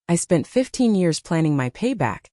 I spent 15 years planning my payback,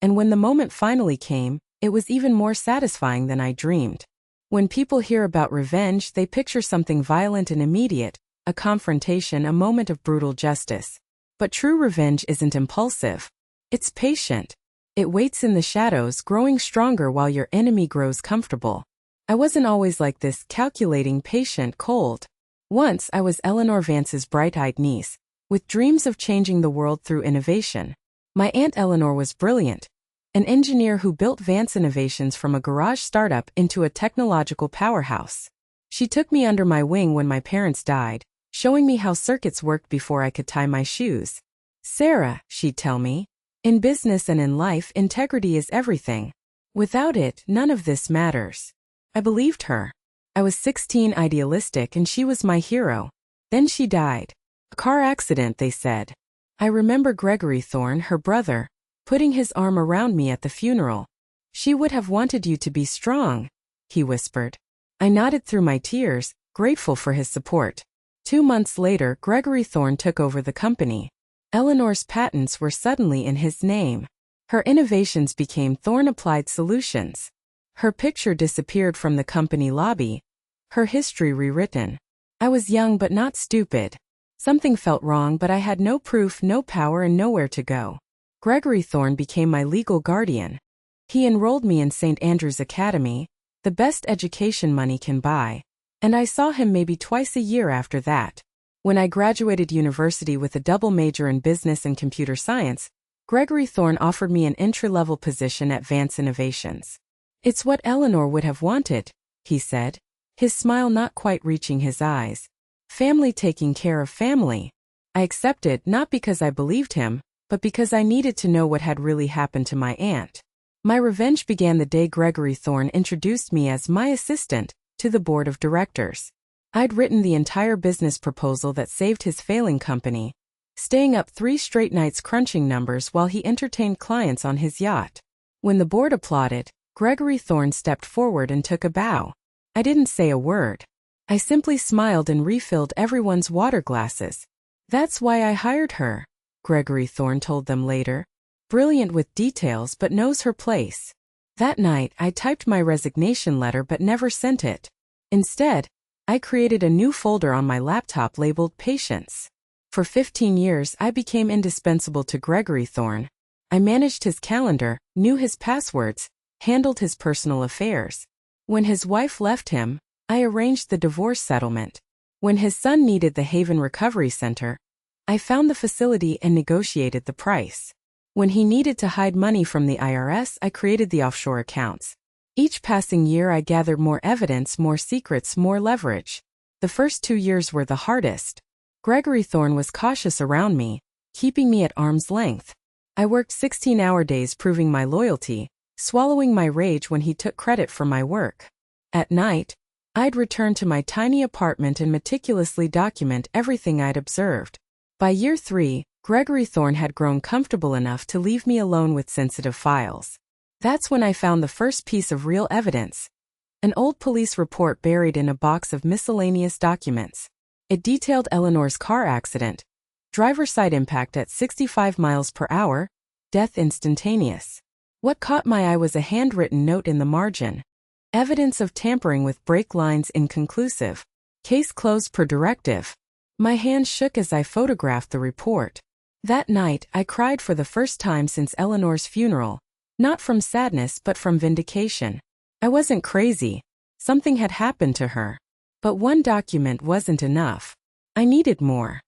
and when the moment finally came, it was even more satisfying than I dreamed. When people hear about revenge, they picture something violent and immediate, a confrontation, a moment of brutal justice. But true revenge isn't impulsive. It's patient. It waits in the shadows, growing stronger while your enemy grows comfortable. I wasn't always like this, calculating, patient, cold. Once I was Eleanor Vance's bright-eyed niece, with dreams of changing the world through innovation. My Aunt Eleanor was brilliant, an engineer who built Vance Innovations from a garage startup into a technological powerhouse. She took me under my wing when my parents died, showing me how circuits worked before I could tie my shoes. "Sarah," she'd tell me, "in business and in life, integrity is everything. Without it, none of this matters." I believed her. I was 16, idealistic, and she was my hero. Then she died. A car accident, they said. I remember Gregory Thorne, her brother, putting his arm around me at the funeral. "She would have wanted you to be strong," he whispered. I nodded through my tears, grateful for his support. 2 months later, Gregory Thorne took over the company. Eleanor's patents were suddenly in his name. Her innovations became Thorne Applied Solutions. Her picture disappeared from the company lobby, her history rewritten. I was young but not stupid. Something felt wrong, but I had no proof, no power, and nowhere to go. Gregory Thorne became my legal guardian. He enrolled me in St. Andrew's Academy, the best education money can buy, and I saw him maybe twice a year after that. When I graduated university with a double major in business and computer science, Gregory Thorne offered me an entry-level position at Vance Innovations. "It's what Eleanor would have wanted," he said, his smile not quite reaching his eyes. "Family taking care of family." I accepted, not because I believed him, but because I needed to know what had really happened to my aunt. My revenge began the day Gregory Thorne introduced me as my assistant to the board of directors. I'd written the entire business proposal that saved his failing company, staying up 3 straight nights crunching numbers while he entertained clients on his yacht. When the board applauded, Gregory Thorne stepped forward and took a bow. I didn't say a word. I simply smiled and refilled everyone's water glasses. "That's why I hired her," Gregory Thorne told them later. "Brilliant with details but knows her place." That night, I typed my resignation letter but never sent it. Instead, I created a new folder on my laptop labeled Patience. For 15 years, I became indispensable to Gregory Thorne. I managed his calendar, knew his passwords, handled his personal affairs. When his wife left him, I arranged the divorce settlement. When his son needed the Haven Recovery Center, I found the facility and negotiated the price. When he needed to hide money from the IRS, I created the offshore accounts. Each passing year, I gathered more evidence, more secrets, more leverage. The first 2 years were the hardest. Gregory Thorne was cautious around me, keeping me at arm's length. I worked 16-hour days proving my loyalty, swallowing my rage when he took credit for my work. At night, I'd return to my tiny apartment and meticulously document everything I'd observed. By year 3, Gregory Thorne had grown comfortable enough to leave me alone with sensitive files. That's when I found the first piece of real evidence. An old police report buried in a box of miscellaneous documents. It detailed Eleanor's car accident. Driver side impact at 65 miles per hour, death instantaneous. What caught my eye was a handwritten note in the margin. Evidence of tampering with brake lines inconclusive. Case closed per directive. My hand shook as I photographed the report. That night, I cried for the first time since Eleanor's funeral. Not from sadness but from vindication. I wasn't crazy. Something had happened to her. But one document wasn't enough. I needed more.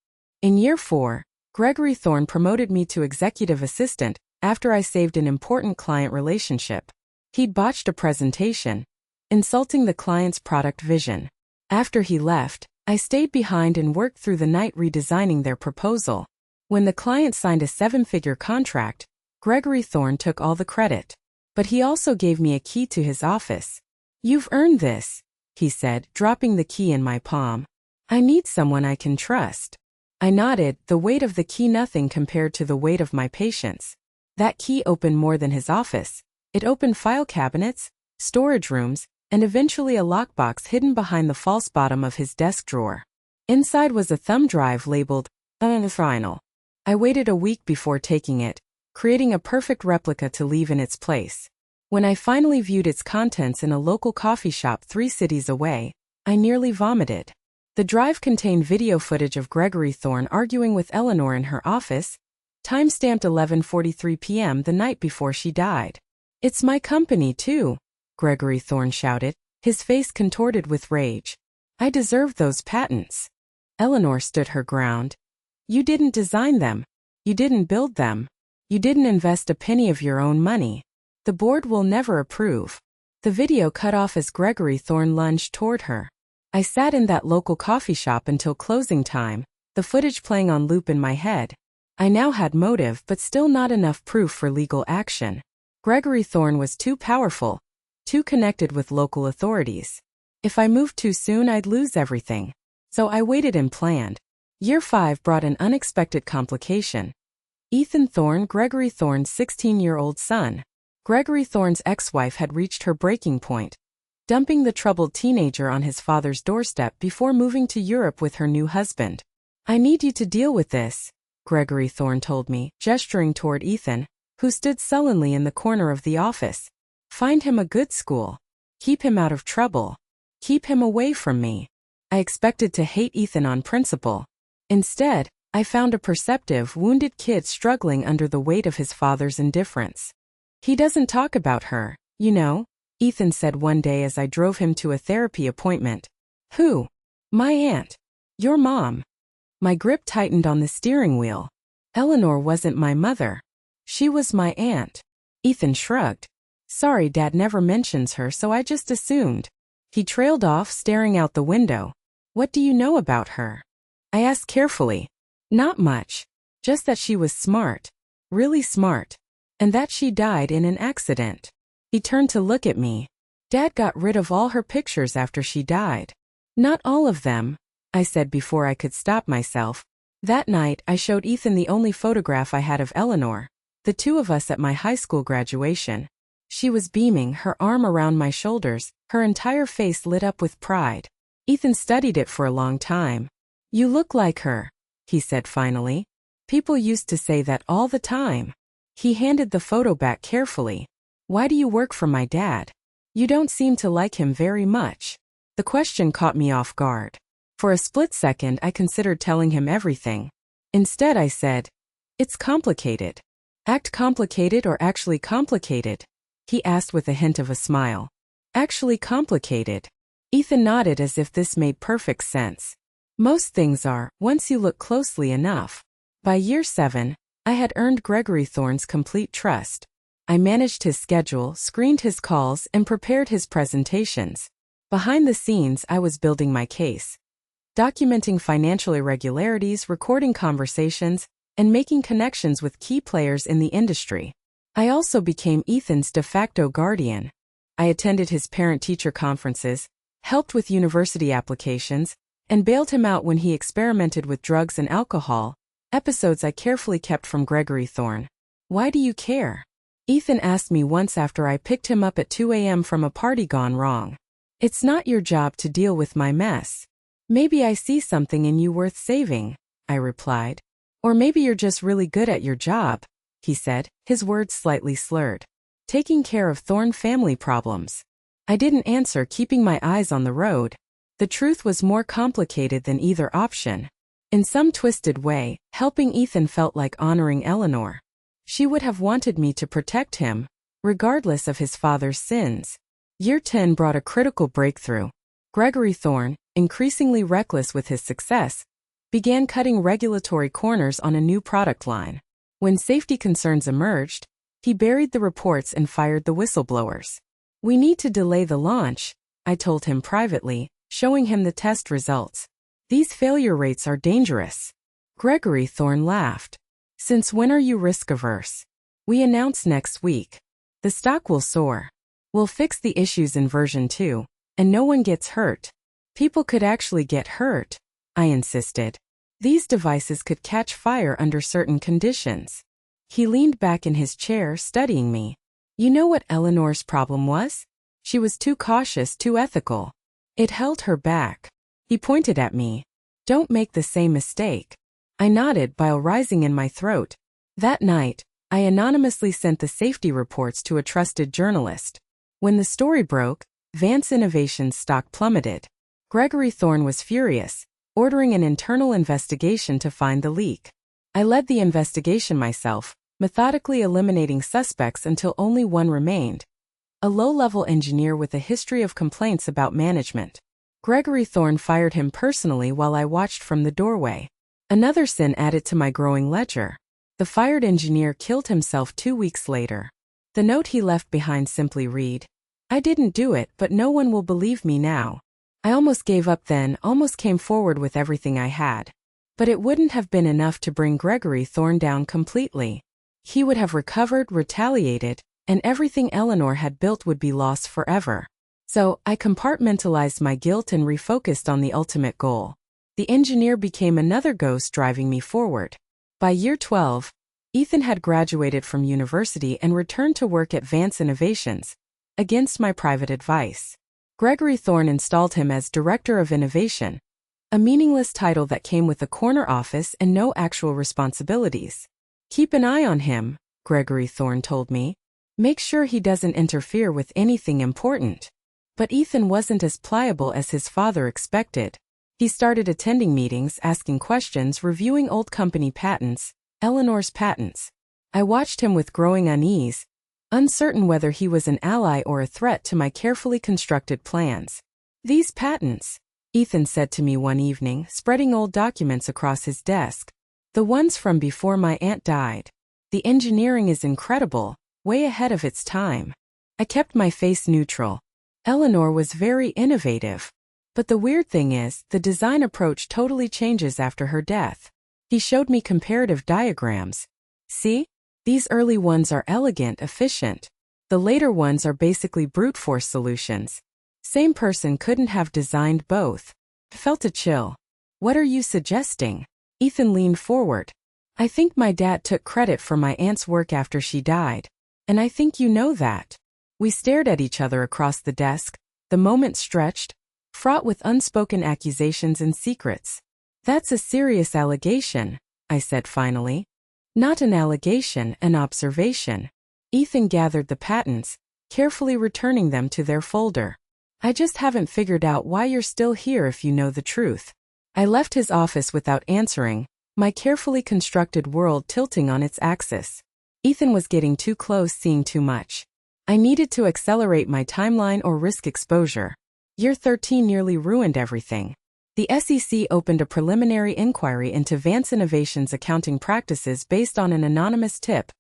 In year 4, Gregory Thorne promoted me to executive assistant after I saved an important client relationship. He'd botched a presentation, insulting the client's product vision. After he left, I stayed behind and worked through the night redesigning their proposal. When the client signed a 7-figure contract, Gregory Thorne took all the credit. But he also gave me a key to his office. "You've earned this," he said, dropping the key in my palm. "I need someone I can trust." I nodded, the weight of the key nothing compared to the weight of my patience. That key opened more than his office. It opened file cabinets, storage rooms, and eventually a lockbox hidden behind the false bottom of his desk drawer. Inside was a thumb drive labeled, "Final." I waited a week before taking it, creating a perfect replica to leave in its place. When I finally viewed its contents in a local coffee shop 3 cities away, I nearly vomited. The drive contained video footage of Gregory Thorne arguing with Eleanor in her office, timestamped 11:43 p.m. the night before she died. "It's my company, too," Gregory Thorne shouted, his face contorted with rage. "I deserve those patents." Eleanor stood her ground. "You didn't design them. You didn't build them. You didn't invest a penny of your own money. The board will never approve." The video cut off as Gregory Thorne lunged toward her. I sat in that local coffee shop until closing time, the footage playing on loop in my head. I now had motive but still not enough proof for legal action. Gregory Thorne was too powerful, too connected with local authorities. If I moved too soon, I'd lose everything. So I waited and planned. Year 5 brought an unexpected complication. Ethan Thorne, Gregory Thorne's 16-year-old son. Gregory Thorne's ex-wife had reached her breaking point, dumping the troubled teenager on his father's doorstep before moving to Europe with her new husband. "I need you to deal with this," Gregory Thorne told me, gesturing toward Ethan, who stood sullenly in the corner of the office. "Find him a good school. Keep him out of trouble. Keep him away from me." I expected to hate Ethan on principle. Instead, I found a perceptive, wounded kid struggling under the weight of his father's indifference. "He doesn't talk about her, you know," Ethan said one day as I drove him to a therapy appointment. "Who?" "My aunt. Your mom." My grip tightened on the steering wheel. Eleanor wasn't my mother. She was my aunt. Ethan shrugged. "Sorry, Dad never mentions her, so I just assumed." He trailed off, staring out the window. "What do you know about her?" I asked carefully. "Not much. Just that she was smart. Really smart. And that she died in an accident." He turned to look at me. "Dad got rid of all her pictures after she died." "Not all of them," I said before I could stop myself. That night, I showed Ethan the only photograph I had of Eleanor, the 2 of us at my high school graduation. She was beaming, her arm around my shoulders, her entire face lit up with pride. Ethan studied it for a long time. "You look like her," he said finally. "People used to say that all the time." He handed the photo back carefully. "Why do you work for my dad? You don't seem to like him very much." The question caught me off guard. For a split second, I considered telling him everything. Instead, I said, "It's complicated." "Act complicated or actually complicated?" he asked with a hint of a smile. "Actually complicated." Ethan nodded as if this made perfect sense. "Most things are, once you look closely enough." By year 7, I had earned Gregory Thorne's complete trust. I managed his schedule, screened his calls, and prepared his presentations. Behind the scenes, I was building my case, documenting financial irregularities, recording conversations, and making connections with key players in the industry. I also became Ethan's de facto guardian. I attended his parent-teacher conferences, helped with university applications, and bailed him out when he experimented with drugs and alcohol, episodes I carefully kept from Gregory Thorne. "Why do you care?" Ethan asked me once after I picked him up at 2 a.m. from a party gone wrong. "It's not your job to deal with my mess." "Maybe I see something in you worth saving," I replied. "Or maybe you're just really good at your job," he said, his words slightly slurred. "Taking care of Thorne family problems." I didn't answer, keeping my eyes on the road. The truth was more complicated than either option. In some twisted way, helping Ethan felt like honoring Eleanor. She would have wanted me to protect him, regardless of his father's sins. Year 10 brought a critical breakthrough. Gregory Thorne, increasingly reckless with his success, began cutting regulatory corners on a new product line. When safety concerns emerged, he buried the reports and fired the whistleblowers. "We need to delay the launch," I told him privately, showing him the test results. "These failure rates are dangerous." Gregory Thorne laughed. "Since when are you risk-averse? We announce next week. The stock will soar. We'll fix the issues in version 2, and no one gets hurt." "People could actually get hurt," I insisted. "These devices could catch fire under certain conditions." He leaned back in his chair, studying me. "You know what Eleanor's problem was? She was too cautious, too ethical. It held her back." He pointed at me. "Don't make the same mistake." I nodded, bile rising in my throat. That night, I anonymously sent the safety reports to a trusted journalist. When the story broke, Vance Innovations' stock plummeted. Gregory Thorne was furious, ordering an internal investigation to find the leak. I led the investigation myself, methodically eliminating suspects until only one remained. A low-level engineer with a history of complaints about management. Gregory Thorne fired him personally while I watched from the doorway. Another sin added to my growing ledger. The fired engineer killed himself 2 weeks later. The note he left behind simply read, "I didn't do it, but no one will believe me now." I almost gave up then, almost came forward with everything I had. But it wouldn't have been enough to bring Gregory Thorne down completely. He would have recovered, retaliated, and everything Eleanor had built would be lost forever. So, I compartmentalized my guilt and refocused on the ultimate goal. The engineer became another ghost driving me forward. By year 12, Ethan had graduated from university and returned to work at Vance Innovations, against my private advice. Gregory Thorne installed him as Director of Innovation, a meaningless title that came with a corner office and no actual responsibilities. "Keep an eye on him," Gregory Thorne told me. "Make sure he doesn't interfere with anything important." But Ethan wasn't as pliable as his father expected. He started attending meetings, asking questions, reviewing old company patents, Eleanor's patents. I watched him with growing unease, uncertain whether he was an ally or a threat to my carefully constructed plans. "These patents," Ethan said to me one evening, spreading old documents across his desk. "The ones from before my aunt died. The engineering is incredible, way ahead of its time." I kept my face neutral. Eleanor was very innovative. But the weird thing is, the design approach totally changes after her death. He showed me comparative diagrams. "See? These early ones are elegant, efficient. The later ones are basically brute force solutions. Same person couldn't have designed both." I felt a chill. "What are you suggesting?" Ethan leaned forward. "I think my dad took credit for my aunt's work after she died. And I think you know that." We stared at each other across the desk, the moment stretched, fraught with unspoken accusations and secrets. "That's a serious allegation," I said finally. "Not an allegation, an observation." Ethan gathered the patents, carefully returning them to their folder. "I just haven't figured out why you're still here if you know the truth." I left his office without answering, my carefully constructed world tilting on its axis. Ethan was getting too close, seeing too much. I needed to accelerate my timeline or risk exposure. Year 13 nearly ruined everything. The SEC opened a preliminary inquiry into Vance Innovations' accounting practices based on an anonymous tip.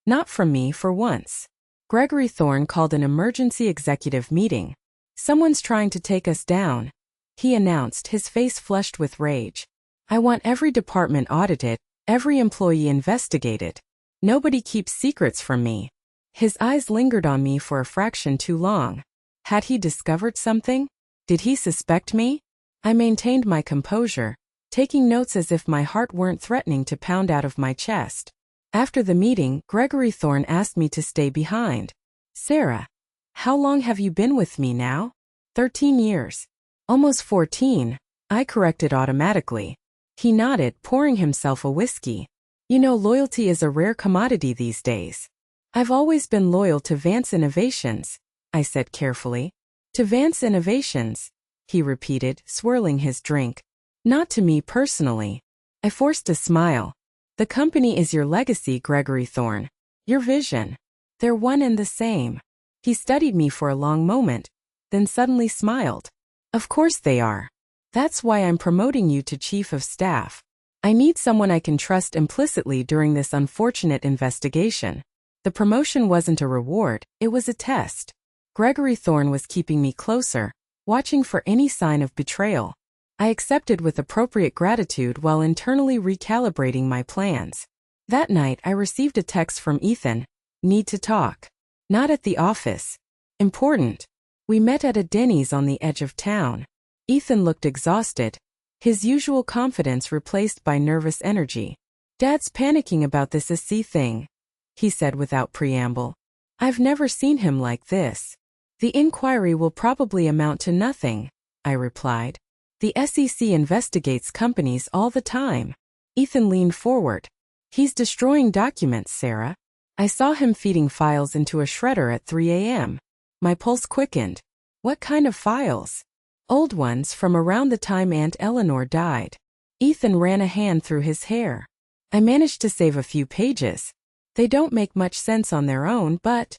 Not from me, for once. Gregory Thorne called an emergency executive meeting. "Someone's trying to take us down," he announced, his face flushed with rage. "I want every department audited, every employee investigated. Nobody keeps secrets from me." His eyes lingered on me for a fraction too long. Had he discovered something? Did he suspect me? I maintained my composure, taking notes as if my heart weren't threatening to pound out of my chest. After the meeting, Gregory Thorne asked me to stay behind. "Sarah, how long have you been with me now?" 13 years. "Almost 14, I corrected automatically. He nodded, pouring himself a whiskey. "You know, loyalty is a rare commodity these days." "I've always been loyal to Vance Innovations," I said carefully. "To Vance Innovations," he repeated, swirling his drink. "Not to me personally." I forced a smile. "The company is your legacy, Gregory Thorne. Your vision. They're one and the same." He studied me for a long moment, then suddenly smiled. "Of course they are. That's why I'm promoting you to Chief of Staff. I need someone I can trust implicitly during this unfortunate investigation." The promotion wasn't a reward, it was a test. Gregory Thorne was keeping me closer, watching for any sign of betrayal. I accepted with appropriate gratitude while internally recalibrating my plans. That night I received a text from Ethan. "Need to talk." Not at the office. Important. We met at a Denny's on the edge of town. Ethan looked exhausted, his usual confidence replaced by nervous energy. "Dad's panicking about this SC thing," he said without preamble. "I've never seen him like this." "The inquiry will probably amount to nothing," I replied. "The SEC investigates companies all the time." Ethan leaned forward. He's destroying documents, Sarah. I saw him feeding files into a shredder at 3 a.m. My pulse quickened. What kind of files? Old ones from around the time Aunt Eleanor died. Ethan ran a hand through his hair. I managed to save a few pages. They don't make much sense on their own, but...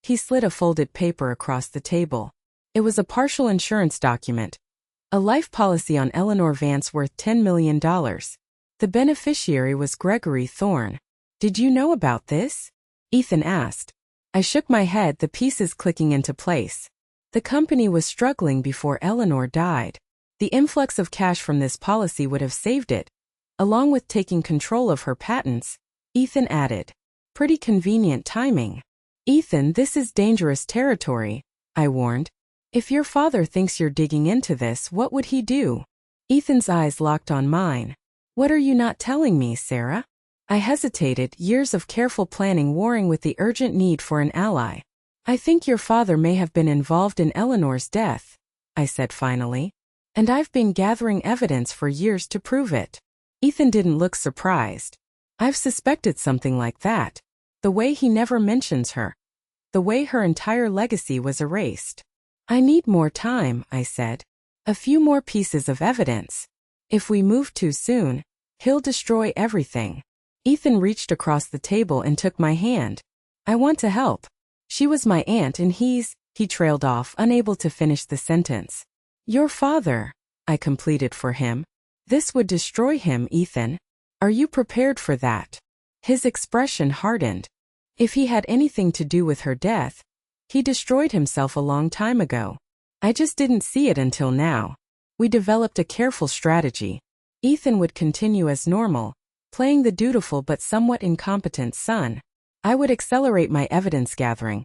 He slid a folded paper across the table. It was a partial insurance document. A life policy on Eleanor Vance worth $10 million. The beneficiary was Gregory Thorne. Did you know about this? Ethan asked. I shook my head, the pieces clicking into place. The company was struggling before Eleanor died. The influx of cash from this policy would have saved it, along with taking control of her patents, Ethan added. Pretty convenient timing. Ethan, this is dangerous territory, I warned. If your father thinks you're digging into this, what would he do? Ethan's eyes locked on mine. What are you not telling me, Sarah? I hesitated, years of careful planning warring with the urgent need for an ally. I think your father may have been involved in Eleanor's death, I said finally. And I've been gathering evidence for years to prove it. Ethan didn't look surprised. I've suspected something like that. The way he never mentions her. The way her entire legacy was erased. I need more time, I said. A few more pieces of evidence. If we move too soon, he'll destroy everything. Ethan reached across the table and took my hand. I want to help. She was my aunt and he trailed off, unable to finish the sentence. Your father, I completed for him. This would destroy him, Ethan. Are you prepared for that? His expression hardened. If he had anything to do with her death, he destroyed himself a long time ago. I just didn't see it until now. We developed a careful strategy. Ethan would continue as normal, playing the dutiful but somewhat incompetent son. I would accelerate my evidence gathering,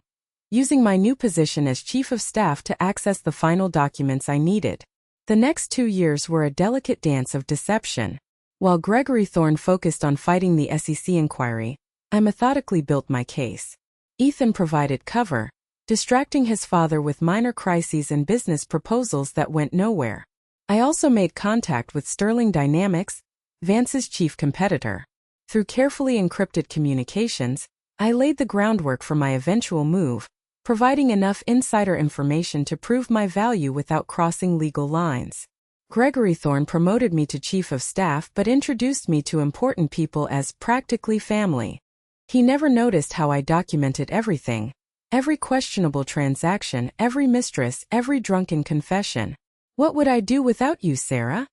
using my new position as chief of staff to access the final documents I needed. The next 2 years were a delicate dance of deception. While Gregory Thorne focused on fighting the SEC inquiry, I methodically built my case. Ethan provided cover, distracting his father with minor crises and business proposals that went nowhere. I also made contact with Sterling Dynamics, Vance's chief competitor. Through carefully encrypted communications, I laid the groundwork for my eventual move, providing enough insider information to prove my value without crossing legal lines. Gregory Thorne promoted me to chief of staff but introduced me to important people as practically family. He never noticed how I documented everything. Every questionable transaction, every mistress, every drunken confession. What would I do without you, Sarah?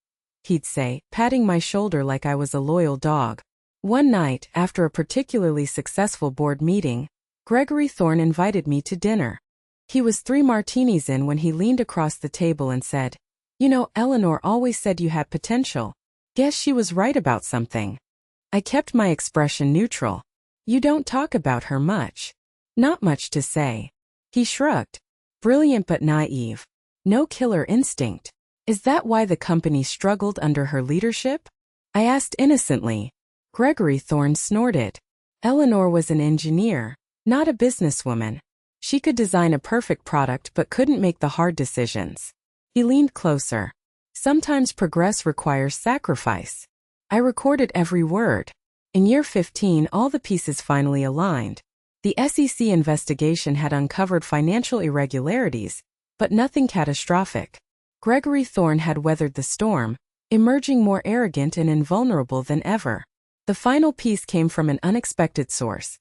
He'd say, patting my shoulder like I was a loyal dog. One night, after a particularly successful board meeting, Gregory Thorne invited me to dinner. He was 3 martinis in when he leaned across the table and said, You know, Eleanor always said you had potential. Guess she was right about something. I kept my expression neutral. You don't talk about her much. Not much to say. He shrugged. Brilliant but naive. No killer instinct. Is that why the company struggled under her leadership? I asked innocently. Gregory Thorne snorted. Eleanor was an engineer, not a businesswoman. She could design a perfect product but couldn't make the hard decisions. He leaned closer. Sometimes progress requires sacrifice. I recorded every word. In year 15, all the pieces finally aligned. The SEC investigation had uncovered financial irregularities, but nothing catastrophic. Gregory Thorne had weathered the storm, emerging more arrogant and invulnerable than ever. The final piece came from an unexpected source.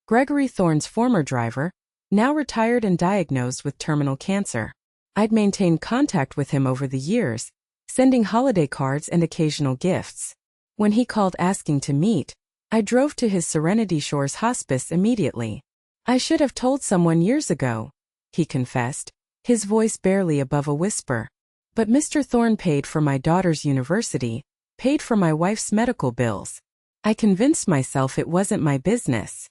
Gregory Thorne's former driver, now retired and diagnosed with terminal cancer. I'd maintained contact with him over the years, sending holiday cards and occasional gifts. When he called asking to meet, I drove to his Serenity Shores hospice immediately. I should have told someone years ago, he confessed, his voice barely above a whisper. But Mr. Thorne paid for my daughter's university, paid for my wife's medical bills. I convinced myself it wasn't my business.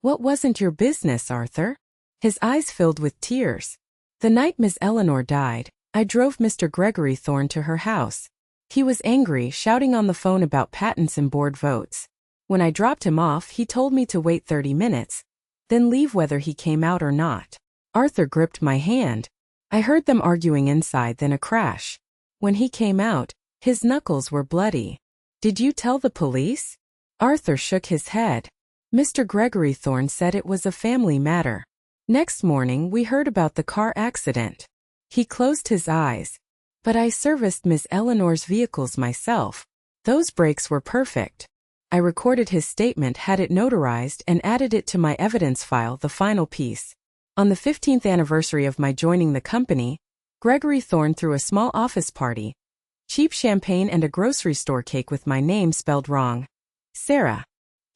What wasn't your business, Arthur? His eyes filled with tears. The night Miss Eleanor died, I drove Mr. Gregory Thorne to her house. He was angry, shouting on the phone about patents and board votes. When I dropped him off, he told me to wait 30 minutes, then leave whether he came out or not. Arthur gripped my hand. I heard them arguing inside, then a crash. When he came out, his knuckles were bloody. Did you tell the police? Arthur shook his head. Mr. Gregory Thorne said it was a family matter. Next morning we heard about the car accident. He closed his eyes. But I serviced Miss Eleanor's vehicles myself. Those brakes were perfect. I recorded his statement, had it notarized, and added it to my evidence file, the final piece. On the 15th anniversary of my joining the company, Gregory Thorne threw a small office party. Cheap champagne and a grocery store cake with my name spelled wrong. Sarah.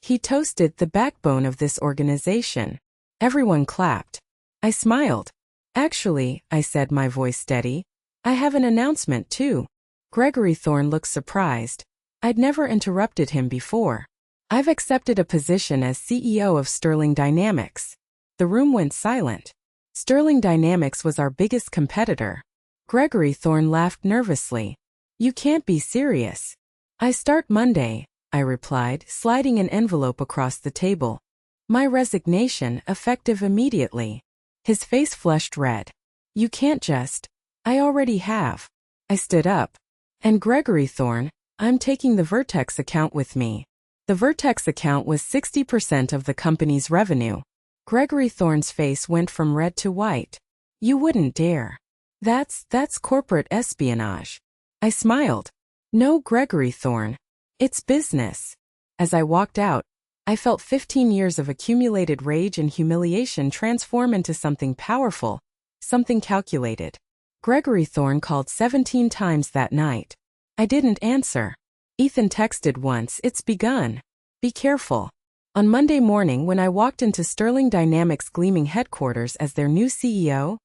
He toasted the backbone of this organization. Everyone clapped. I smiled. Actually, I said, my voice steady, I have an announcement too. Gregory Thorne looked surprised. I'd never interrupted him before. I've accepted a position as CEO of Sterling Dynamics. The room went silent. Sterling Dynamics was our biggest competitor. Gregory Thorne laughed nervously. You can't be serious. I start Monday, I replied, sliding an envelope across the table. My resignation, effective immediately. His face flushed red. You can't just. I already have. I stood up. And Gregory Thorne, I'm taking the Vertex account with me. The Vertex account was 60% of the company's revenue. Gregory Thorne's face went from red to white. You wouldn't dare. That's corporate espionage. I smiled. No, Gregory Thorne. It's business. As I walked out, I felt 15 years of accumulated rage and humiliation transform into something powerful, something calculated. Gregory Thorne called 17 times that night. I didn't answer. Ethan texted once, it's begun. Be careful. On Monday morning when I walked into Sterling Dynamics' gleaming headquarters as their new CEO,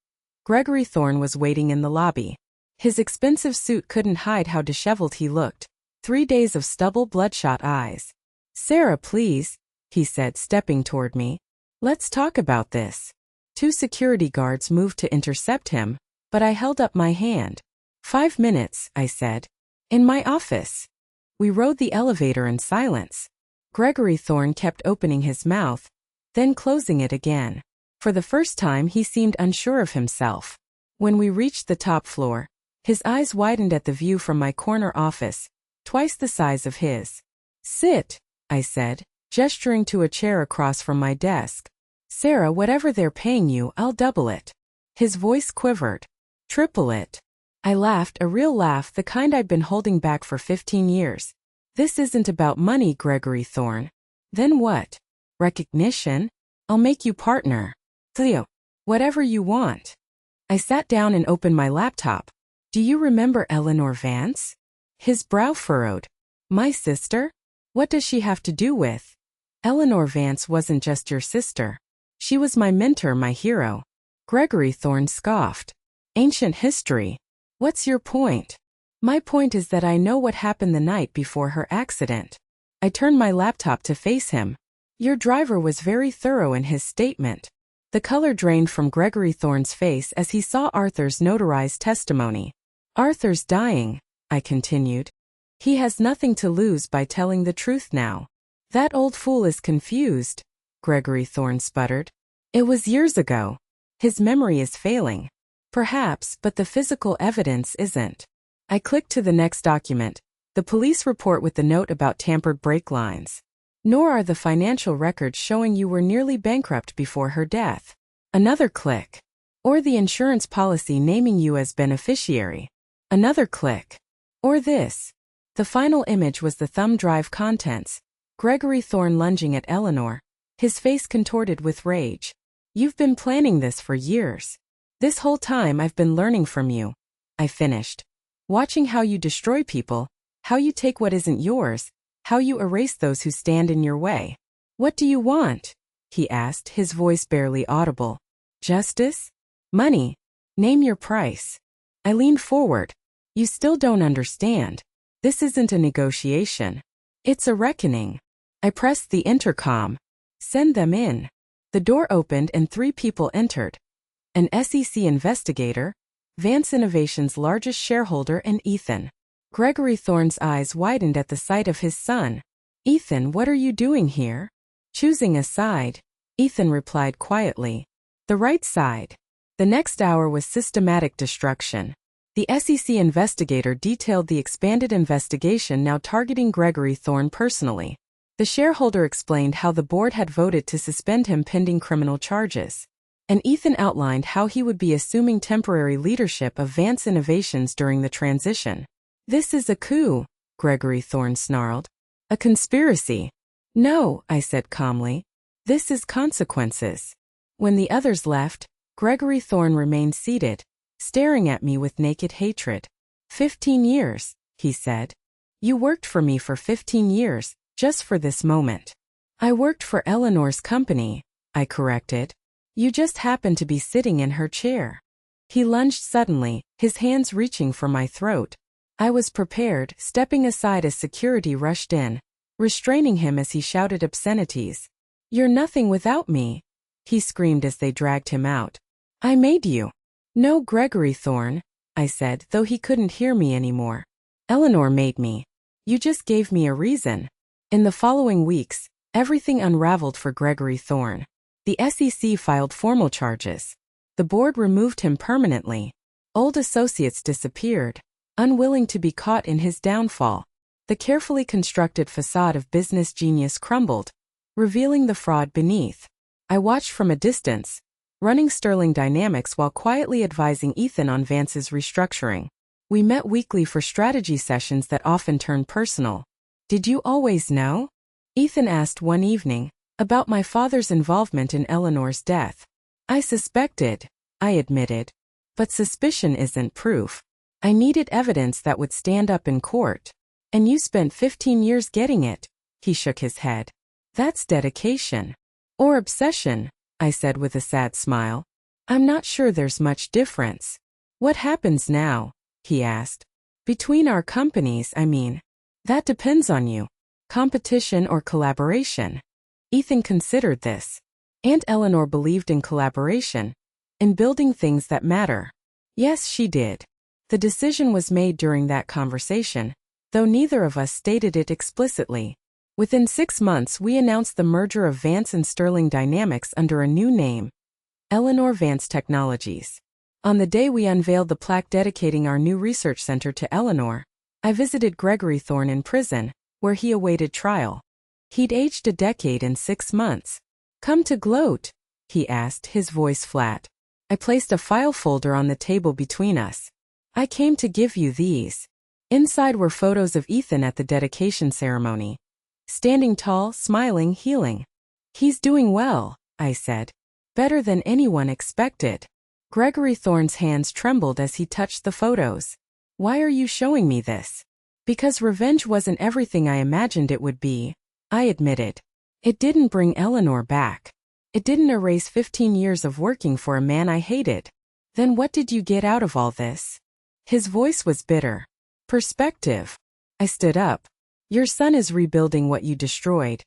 Gregory Thorne was waiting in the lobby. His expensive suit couldn't hide how disheveled he looked. 3 days of stubble, bloodshot eyes. Sarah, please, he said, stepping toward me. Let's talk about this. 2 security guards moved to intercept him, but I held up my hand. 5 minutes, I said. In my office. We rode the elevator in silence. Gregory Thorne kept opening his mouth, then closing it again. For the first time he seemed unsure of himself. When we reached the top floor, his eyes widened at the view from my corner office, twice the size of his. Sit, I said, gesturing to a chair across from my desk. Sarah, whatever they're paying you, I'll double it. His voice quivered. Triple it. I laughed, a real laugh, the kind I'd been holding back for 15 years. This isn't about money, Gregory Thorne. Then what? Recognition? I'll make you partner. Theo. Whatever you want. I sat down and opened my laptop. Do you remember Eleanor Vance? His brow furrowed. My sister? What does she have to do with? Eleanor Vance wasn't just your sister. She was my mentor, my hero. Gregory Thorne scoffed. Ancient history. What's your point? My point is that I know what happened the night before her accident. I turned my laptop to face him. Your driver was very thorough in his statement. The color drained from Gregory Thorne's face as he saw Arthur's notarized testimony. Arthur's dying, I continued. He has nothing to lose by telling the truth now. That old fool is confused, Gregory Thorne sputtered. It was years ago. His memory is failing. Perhaps, but the physical evidence isn't. I clicked to the next document, the police report with the note about tampered brake lines. Nor are the financial records showing you were nearly bankrupt before her death. Another click. Or the insurance policy naming you as beneficiary. Another click. Or this. The final image was the thumb drive contents. Gregory Thorne lunging at Eleanor, his face contorted with rage. You've been planning this for years. This whole time I've been learning from you. I finished. Watching how you destroy people, how you take what isn't yours, how you erase those who stand in your way. What do you want? He asked, his voice barely audible. Justice? Money? Name your price. I leaned forward. You still don't understand. This isn't a negotiation. It's a reckoning. I pressed the intercom. Send them in. The door opened and 3 people entered. An SEC investigator, Vance Innovation's largest shareholder, and Ethan. Gregory Thorne's eyes widened at the sight of his son. Ethan, what are you doing here? Choosing a side, Ethan replied quietly. The right side. The next hour was systematic destruction. The SEC investigator detailed the expanded investigation now targeting Gregory Thorne personally. The shareholder explained how the board had voted to suspend him pending criminal charges. And Ethan outlined how he would be assuming temporary leadership of Vance Innovations during the transition. "This is a coup," Gregory Thorne snarled. "A conspiracy." "No," I said calmly. "This is consequences." When the others left, Gregory Thorne remained seated, staring at me with naked hatred. 15 years, he said. "You worked for me for 15 years, just for this moment." "I worked for Eleanor's company," I corrected. "You just happened to be sitting in her chair." He lunged suddenly, his hands reaching for my throat. I was prepared, stepping aside as security rushed in, restraining him as he shouted obscenities. "You're nothing without me," he screamed as they dragged him out. "I made you." "No, Gregory Thorne," I said, though he couldn't hear me anymore. "Eleanor made me. You just gave me a reason." In the following weeks, everything unraveled for Gregory Thorne. The SEC filed formal charges. The board removed him permanently. Old associates disappeared, unwilling to be caught in his downfall. The carefully constructed facade of business genius crumbled, revealing the fraud beneath. I watched from a distance, running Sterling Dynamics while quietly advising Ethan on Vance's restructuring. We met weekly for strategy sessions that often turned personal. "Did you always know?" Ethan asked one evening, about my father's involvement in Eleanor's death. "I suspected," I admitted. "But suspicion isn't proof. I needed evidence that would stand up in court. And you spent 15 years getting it." He shook his head. "That's dedication." "Or obsession," I said with a sad smile. "I'm not sure there's much difference." "What happens now?" he asked. "Between our companies, I mean." "That depends on you. Competition or collaboration." Ethan considered this. Aunt Eleanor believed in collaboration, in building things that matter. Yes, she did. The decision was made during that conversation, though neither of us stated it explicitly. Within 6 months, we announced the merger of Vance and Sterling Dynamics under a new name, Eleanor Vance Technologies. On the day we unveiled the plaque dedicating our new research center to Eleanor, I visited Gregory Thorne in prison, where he awaited trial. He'd aged a decade in 6 months. "Come to gloat?" he asked, his voice flat. I placed a file folder on the table between us. "I came to give you these." Inside were photos of Ethan at the dedication ceremony. Standing tall, smiling, healing. "He's doing well," I said. "Better than anyone expected." Gregory Thorne's hands trembled as he touched the photos. "Why are you showing me this?" "Because revenge wasn't everything I imagined it would be," I admitted. "It didn't bring Eleanor back. It didn't erase 15 years of working for a man I hated." "Then what did you get out of all this?" His voice was bitter. "Perspective." I stood up. "Your son is rebuilding what you destroyed.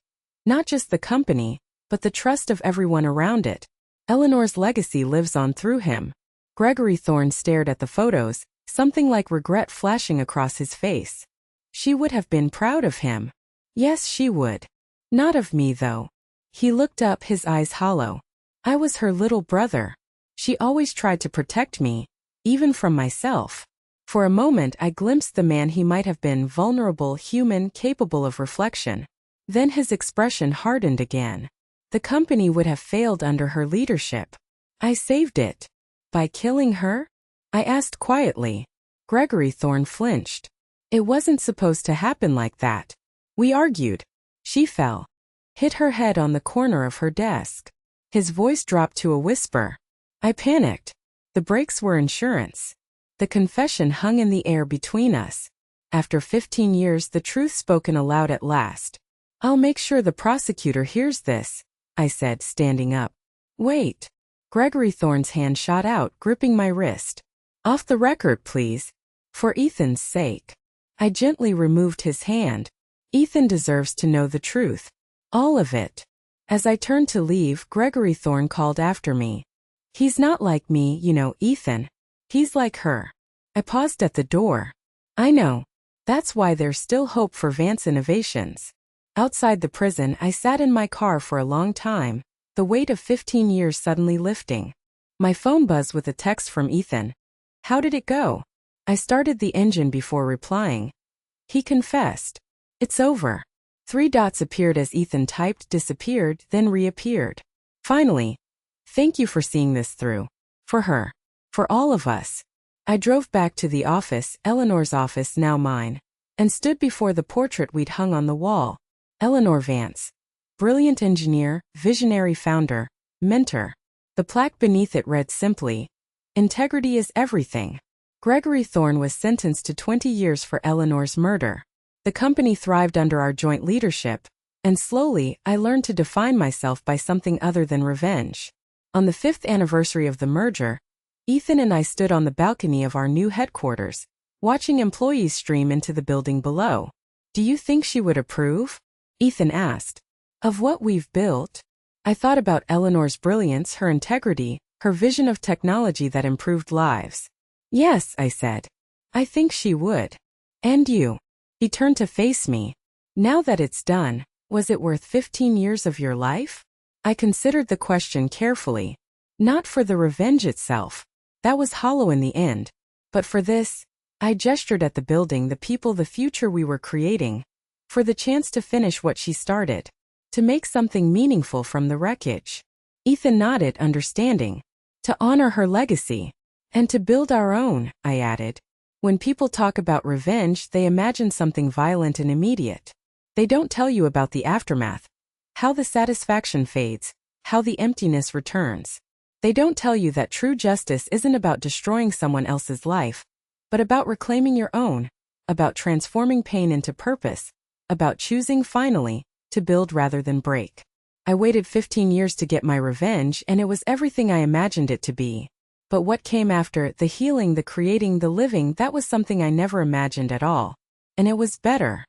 Not just the company, but the trust of everyone around it. Eleanor's legacy lives on through him." Gregory Thorne stared at the photos, something like regret flashing across his face. "She would have been proud of him." "Yes, she would. Not of me, though." He looked up, his eyes hollow. "I was her little brother. She always tried to protect me, even from myself." For a moment I glimpsed the man he might have been, vulnerable, human, capable of reflection. Then his expression hardened again. The company would have failed under her leadership. "I saved it." "By killing her?" I asked quietly. Gregory Thorne flinched. "It wasn't supposed to happen like that." We argued. She fell, hit her head on the corner of her desk. His voice dropped to a whisper. I panicked. The brakes were insurance. The confession hung in the air between us. After 15 years, the truth spoken aloud at last. "I'll make sure the prosecutor hears this," I said, standing up. "Wait." Gregory Thorne's hand shot out, gripping my wrist. "Off the record, please. For Ethan's sake." I gently removed his hand. "Ethan deserves to know the truth. All of it." As I turned to leave, Gregory Thorne called after me. "He's not like me, you know, Ethan. He's like her." I paused at the door. "I know. That's why there's still hope for Vance Innovations." Outside the prison, I sat in my car for a long time, the weight of 15 years suddenly lifting. My phone buzzed with a text from Ethan. "How did it go?" I started the engine before replying. He confessed. It's over. 3 dots appeared as Ethan typed, disappeared, then reappeared. Finally. Thank you for seeing this through. For her. For all of us. I drove back to the office, Eleanor's office, now mine, and stood before the portrait we'd hung on the wall. Eleanor Vance. Brilliant engineer, visionary founder, mentor. The plaque beneath it read simply, "Integrity is everything." Gregory Thorne was sentenced to 20 years for Eleanor's murder. The company thrived under our joint leadership, and slowly I learned to define myself by something other than revenge. On the 5th anniversary of the merger, Ethan and I stood on the balcony of our new headquarters, watching employees stream into the building below. "Do you think she would approve?" Ethan asked. "Of what we've built?" I thought about Eleanor's brilliance, her integrity, her vision of technology that improved lives. "Yes," I said. "I think she would." "And you?" He turned to face me. "Now that it's done, was it worth 15 years of your life?" I considered the question carefully. Not for the revenge itself. That was hollow in the end. But for this, I gestured at the building, the people, the future we were creating. For the chance to finish what she started. To make something meaningful from the wreckage. Ethan nodded, understanding. To honor her legacy. And to build our own, I added. When people talk about revenge, they imagine something violent and immediate. They don't tell you about the aftermath. How the satisfaction fades. How the emptiness returns. They don't tell you that true justice isn't about destroying someone else's life, but about reclaiming your own, about transforming pain into purpose, about choosing, finally, to build rather than break. I waited 15 years to get my revenge, and it was everything I imagined it to be. But what came after, the healing, the creating, the living, that was something I never imagined at all. And it was better.